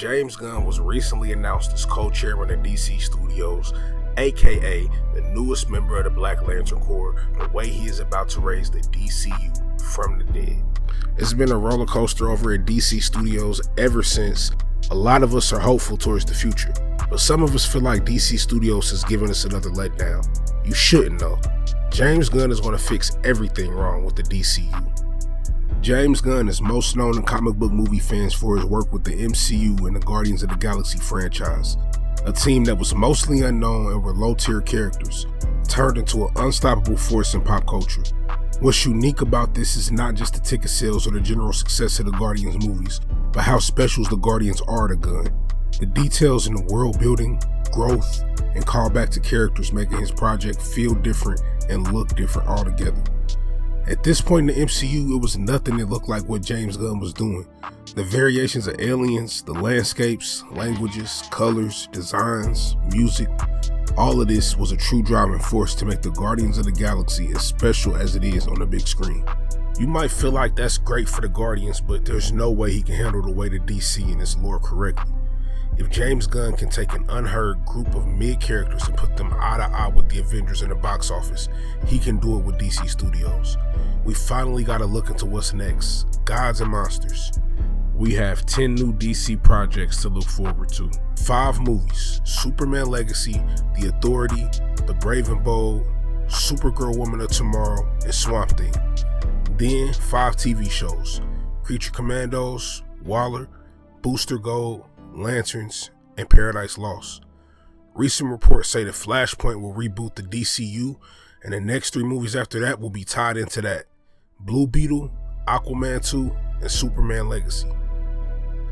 James Gunn was recently announced as co-chairman of DC Studios, aka the newest member of the Black Lantern Corps, the way he is about to raise the DCU from the dead. It's been a roller coaster over at DC Studios ever since. A lot of us are hopeful towards the future, but some of us feel like DC Studios has given us another letdown. You shouldn't though. James Gunn is going to fix everything wrong with the DCU. James Gunn is most known in comic book movie fans for his work with the MCU and the Guardians of the Galaxy franchise, a team that was mostly unknown and were low-tier characters, turned into an unstoppable force in pop culture. What's unique about this is not just the ticket sales or the general success of the Guardians movies, but how special the Guardians are to Gunn. The details in the world building, growth, and callback to characters making his project feel different and look different altogether. At this point in the MCU, it was nothing that looked like what James Gunn was doing. The variations of aliens, the landscapes, languages, colors, designs, music, all of this was a true driving force to make the Guardians of the Galaxy as special as it is on the big screen. You might feel like that's great for the Guardians, but there's no way he can handle the weight of DC and its lore correctly. If James Gunn can take an unheard group of mid-characters and put them eye to eye with the Avengers in the box office, he can do it with DC Studios. We finally got to look into what's next. Gods and monsters. We have 10 new DC projects to look forward to. 5 movies: Superman Legacy, The Authority, The Brave and Bold, Supergirl Woman of Tomorrow, and Swamp Thing. Then 5 TV shows: Creature Commandos, Waller, Booster Gold, Lanterns, and Paradise Lost. Recent reports say that Flashpoint will reboot the DCU, and the next 3 movies after that will be tied into that: Blue Beetle, Aquaman 2, and Superman Legacy.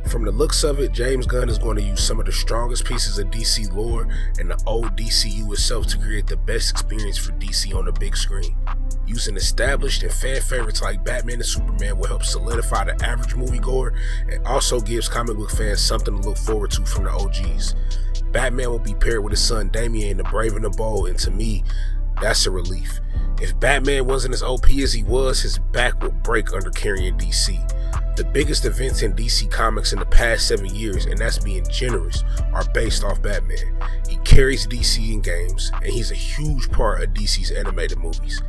From the looks of it, James Gunn is going to use some of the strongest pieces of DC lore and the old DCU itself to create the best experience for DC on the big screen. Using established and fan favorites like Batman and Superman will help solidify the average moviegoer and also gives comic book fans something to look forward to from the OGs. Batman will be paired with his son Damian in The Brave and the Bold, and to me, that's a relief. If Batman wasn't as OP as he was, his back would break under carrying DC. The biggest events in DC Comics in the past 7 years, and that's being generous, are based off Batman. He carries DC in games, and he's a huge part of DC's animated movies.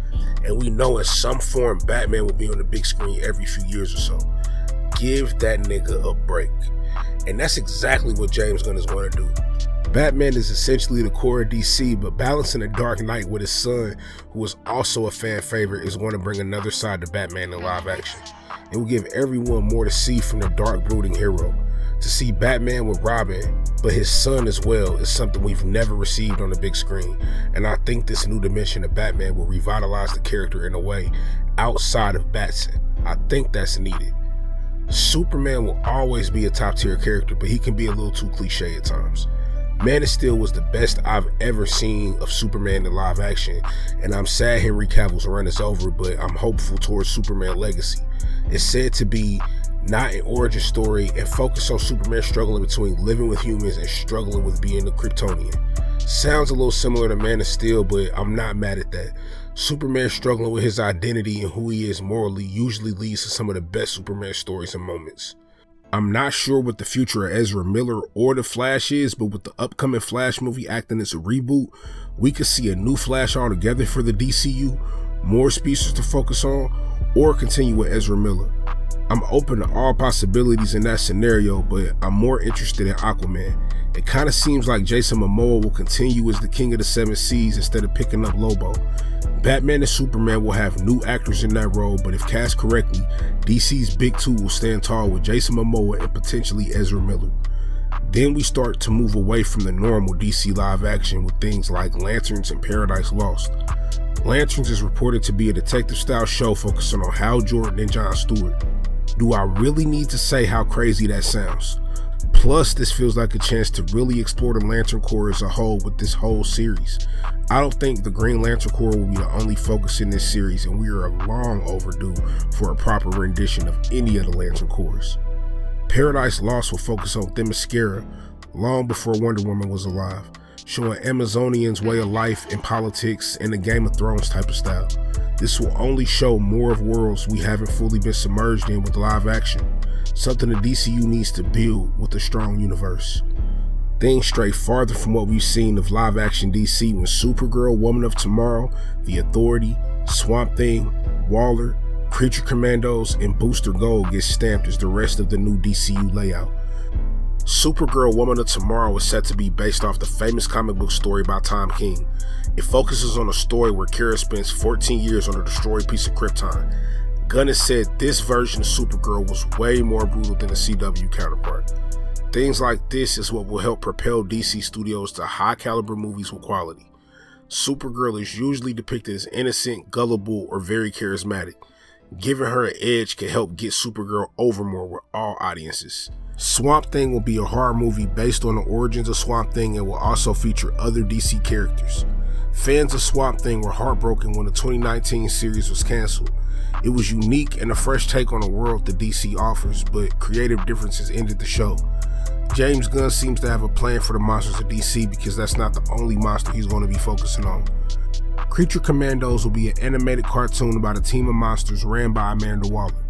And we know in some form Batman will be on the big screen every few years or so. Give that nigga a break. And that's exactly what James Gunn is going to do. Batman is essentially the core of DC, but balancing the Dark Knight with his son, who is also a fan favorite, is going to bring another side to Batman in live action. It will give everyone more to see from the dark, brooding hero. To see Batman with Robin, but his son as well, is something we've never received on the big screen, and I think this new dimension of Batman will revitalize the character in a way outside of Batson. I think that's needed. Superman will always be a top tier character, but he can be a little too cliche at times. Man of Steel was the best I've ever seen of Superman in live action, and I'm sad Henry Cavill's run is over, but I'm hopeful towards Superman Legacy. It's said to be not an origin story and focus on Superman struggling between living with humans and struggling with being a Kryptonian. Sounds a little similar to Man of Steel, but I'm not mad at that. Superman struggling with his identity and who he is morally usually leads to some of the best Superman stories and moments. I'm not sure what the future of Ezra Miller or the Flash is, but with the upcoming Flash movie acting as a reboot, we could see a new Flash altogether for the DCU, more species to focus on, or continue with Ezra Miller. I'm open to all possibilities in that scenario, but I'm more interested in Aquaman. It kind of seems like Jason Momoa will continue as the King of the Seven Seas instead of picking up Lobo. Batman and Superman will have new actors in that role, but if cast correctly, DC's big two will stand tall with Jason Momoa and potentially Ezra Miller. Then we start to move away from the normal DC live action with things like Lanterns and Paradise Lost. Lanterns is reported to be a detective-style show focusing on Hal Jordan and Jon Stewart. Do I really need to say how crazy that sounds? Plus, this feels like a chance to really explore the Lantern Corps as a whole with this whole series. I don't think the Green Lantern Corps will be the only focus in this series, and we are long overdue for a proper rendition of any of the Lantern Corps. Paradise Lost will focus on Themyscira long before Wonder Woman was alive, showing Amazonians' way of life and politics in a Game of Thrones type of style. This will only show more of worlds we haven't fully been submerged in with live action. something the DCU needs to build with a strong universe. Things stray farther from what we've seen of live-action DC when Supergirl, Woman of Tomorrow, The Authority, Swamp Thing, Waller, Creature Commandos, and Booster Gold get stamped as the rest of the new DCU layout. Supergirl, Woman of Tomorrow is set to be based off the famous comic book story by Tom King. It focuses on a story where Kara spends 14 years on a destroyed piece of Krypton. Gunn has said this version of Supergirl was way more brutal than the CW counterpart. Things like this is what will help propel DC Studios to high-caliber movies with quality. Supergirl is usually depicted as innocent, gullible, or very charismatic. Giving her an edge can help get Supergirl over more with all audiences. Swamp Thing will be a horror movie based on the origins of Swamp Thing and will also feature other DC characters. Fans of Swamp Thing were heartbroken when the 2019 series was canceled. It was unique and a fresh take on the world that DC offers, but creative differences ended the show. James Gunn seems to have a plan for the monsters of DC because that's not the only monster he's going to be focusing on. Creature Commandos will be an animated cartoon about a team of monsters ran by Amanda Waller,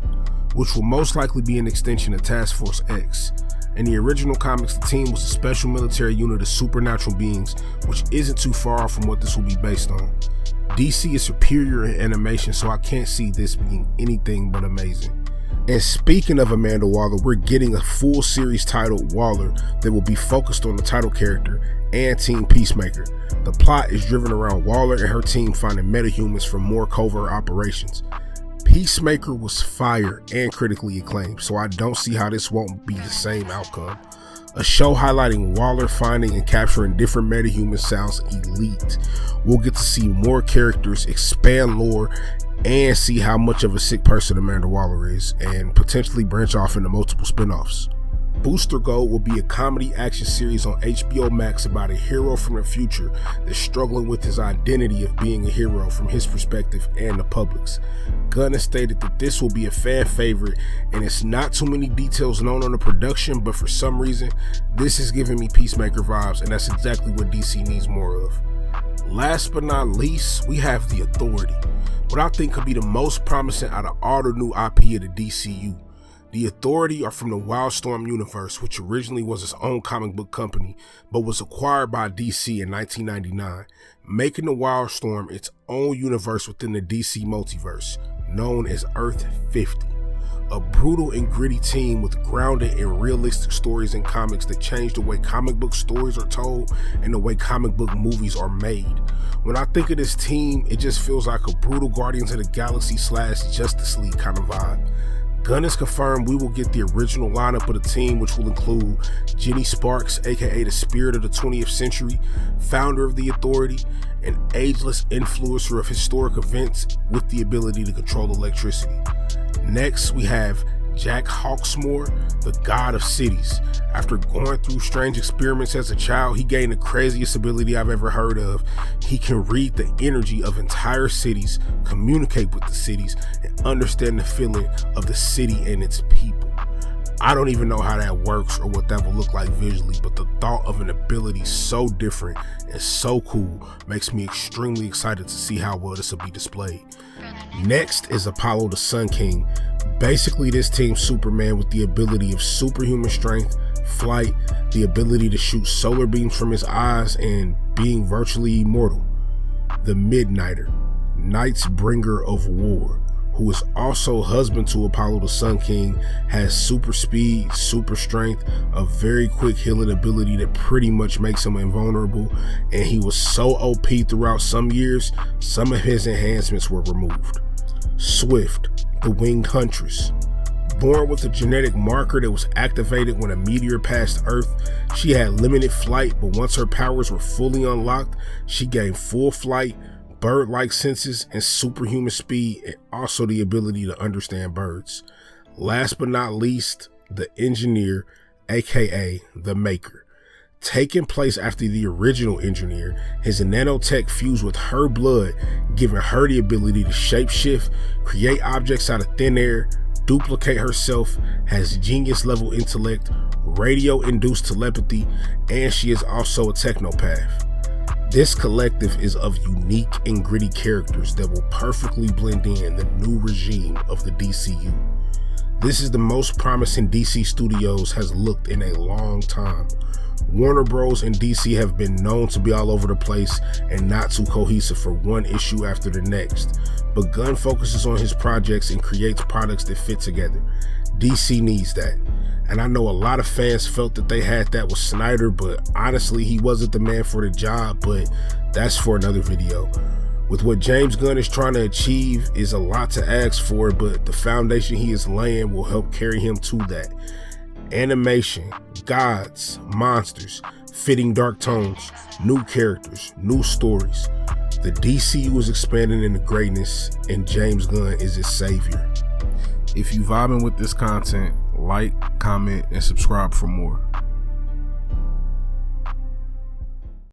which will most likely be an extension of Task Force X. In the original comics, the team was a special military unit of supernatural beings, which isn't too far from what this will be based on. DC is superior in animation, so I can't see this being anything but amazing. And speaking of Amanda Waller, we're getting a full series titled Waller that will be focused on the title character and Team Peacemaker. The plot is driven around Waller and her team finding metahumans for more covert operations. Peacemaker was fire and critically acclaimed, so I don't see how this won't be the same outcome. A show highlighting Waller finding and capturing different metahumans sounds elite. We'll get to see more characters, expand lore, and see how much of a sick person Amanda Waller is, and potentially branch off into multiple spin-offs. Booster Gold will be a comedy action series on HBO Max about a hero from the future that's struggling with his identity of being a hero from his perspective and the public's. Gunn has stated that this will be a fan favorite, and it's not too many details known on the production, but for some reason, this is giving me Peacemaker vibes, and that's exactly what DC needs more of. Last but not least, we have The Authority, what I think could be the most promising out of all the new IP of the DCU. The Authority are from the Wildstorm universe, which originally was its own comic book company, but was acquired by DC in 1999, making the Wildstorm its own universe within the DC multiverse, known as Earth 50. A brutal and gritty team with grounded and realistic stories and comics that change the way comic book stories are told and the way comic book movies are made. When I think of this team, it just feels like a brutal Guardians of the Galaxy / Justice League kind of vibe. Gunn has confirmed we will get the original lineup of the team, which will include Jenny Sparks, aka the spirit of the 20th century, founder of the Authority, an ageless influencer of historic events with the ability to control electricity. Next, we have Jack Hawksmoor, the god of cities. After going through strange experiments as a child, he gained the craziest ability I've ever heard of. He can read the energy of entire cities, communicate with the cities, and understand the feeling of the city and its people. I don't even know how that works or what that will look like visually, but the thought of an ability so different and so cool makes me extremely excited to see how well this will be displayed. Next is Apollo the Sun King. Basically, this team's Superman with the ability of superhuman strength, flight, the ability to shoot solar beams from his eyes, and being virtually immortal. The Midnighter, Night's Bringer of War, who is also husband to Apollo the Sun King, has super speed, super strength, a very quick healing ability that pretty much makes him invulnerable, and he was so OP throughout some years, some of his enhancements were removed. Swift, the Winged Huntress. Born with a genetic marker that was activated when a meteor passed Earth, she had limited flight, but once her powers were fully unlocked, she gained full flight, bird-like senses, and superhuman speed, and also the ability to understand birds. Last but not least, the Engineer, aka the Maker. Taking place after the original Engineer, his nanotech fused with her blood, giving her the ability to shapeshift, create objects out of thin air, duplicate herself, has genius level intellect, radio-induced telepathy, and she is also a technopath. This collective is of unique and gritty characters that will perfectly blend in the new regime of the DCU. This is the most promising DC Studios has looked in a long time. Warner Bros. And DC have been known to be all over the place and not too cohesive for one issue after the next. But Gunn focuses on his projects and creates products that fit together. DC needs that. And I know a lot of fans felt that they had that with Snyder, but honestly, he wasn't the man for the job, but that's for another video. With what James Gunn is trying to achieve is a lot to ask for, but the foundation he is laying will help carry him to that. Animation, gods, monsters, fitting dark tones, new characters, new stories. The DCU is expanding into greatness, and James Gunn is its savior. If you vibing with this content, like, comment, and subscribe for more.